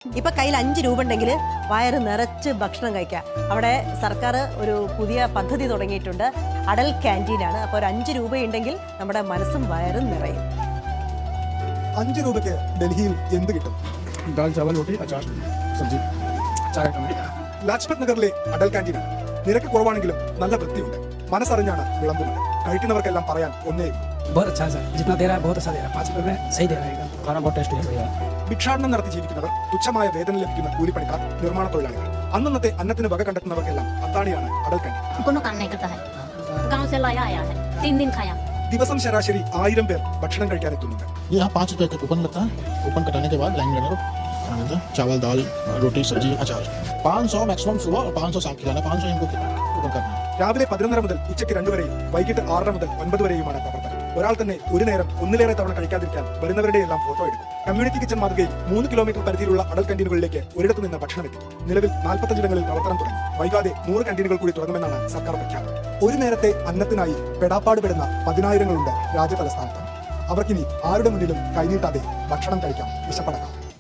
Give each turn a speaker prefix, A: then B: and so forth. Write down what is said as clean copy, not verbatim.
A: ഇപ്പൊ കയ്യിൽ 5 രൂപ ഉണ്ടെങ്കിൽ വയറ് നിറച്ച് ഭക്ഷണം കഴിക്കാം. അവിടെ സർക്കാർ ഒരു പുതിയ പദ്ധതി തുടങ്ങിയിട്ടുണ്ട്. അടൽ ക്യാൻറ്റീനാണ്. അപ്പോൾ ഒരു 5 രൂപയുണ്ടെങ്കിൽ നമ്മുടെ മനസ്സും വയറും നിറയും.
B: 5 രൂപയ്ക്ക് ഡൽഹിയിൽ എന്ത് കിട്ടും?
C: दाल चावल रोटी अचार सब्जी चाय
B: ലാജ്പത് നഗറിലെ അടൽ ക്യാൻറ്റീനാണ്. നിരക്ക് കുറവാണെങ്കിലും നല്ല വൃത്തിയുണ്ട്. മനസ്സറിഞ്ഞാണ് വിളമ്പുന്നത്. കഴിക്കുന്നവർക്കെല്ലാം പറയാൻ ഒന്നേ.
C: बहुत अच्छा सर, जितना दे रहा है बहुत अच्छा दे रहा है, 5 रुपए में सही दे रहा है, खाना बहुत टेस्टी है.
B: ഭിക്ഷാടനം നടത്തി ജീവിക്കുന്നവർ, തുച്ഛമായ വേതനം ലഭിക്കുന്ന കൂലിപ്പണിക്കാർ, നിർമ്മാണ തൊഴിലാളികൾ, അന്നത്തെ അന്നത്തിന് വക കണ്ടെത്തുന്നവർക്കെല്ലാം അത്താണിയാണ് അടൽ ക്യാൻറ്റീൻ.
D: कोनो काम नहीं करता है, गांव से लाया आया है, 3 दिन खाया.
B: ദിവസം ശരാശരി 1000 പേർ ഭക്ഷണം കഴിക്കാൻ എത്തുന്നുണ്ട്.
E: यहाँ 5 रुपए का कूपन लगता है. कूपन कटाने के बाद लाइन में लगो, खाना मिलता है, चावल दाल रोटी सब्जी अचार. 500 मैक्सिमम सुबह और 500 शाम खिलाना. 500 इनको कूपन करना है.
B: രാവിലെ 11:30 മുതൽ ഉച്ചയ്ക്ക് 2 വരെയും വൈകിട്ട് 6:30 മുതൽ 9 വരെയുമാണ് പ്രവർത്തനം. ഒരാൾ തന്നെ ഒരു നേരം ഒന്നിലേറെ തവണ കഴിക്കാതിരിക്കാൻ വരുന്നവരുടെ എല്ലാം ഫോട്ടോ എടുക്കും. കമ്മ്യൂണിറ്റി കിച്ചൺ മാതൃകയിൽ 3 കിലോമീറ്റർ പരിധിയിലുള്ള അടൽ ക്യാൻറ്റീനുകളിലേക്ക് ഒരിടത്തു നിന്ന് ഭക്ഷണം എത്തി. നിലവിൽ 45 ഇടങ്ങളിൽ പ്രവർത്തനം തുടങ്ങി. വൈകാതെ 100 ക്യാൻറ്റീനുകൾ കൂടി തുടങ്ങുമെന്നാണ് സർക്കാർ പ്രഖ്യാപനം. ഒരു നേരത്തെ അന്നത്തിനായി പെടാപ്പാടുപെടുന്ന 10,000 രാജ്യതലസ്ഥാനത്ത്. അവർക്കിനി ആരുടെ മുന്നിലും കൈനീട്ടാതെ ഭക്ഷണം കഴിക്കാം, വിശപ്പടക്കാം.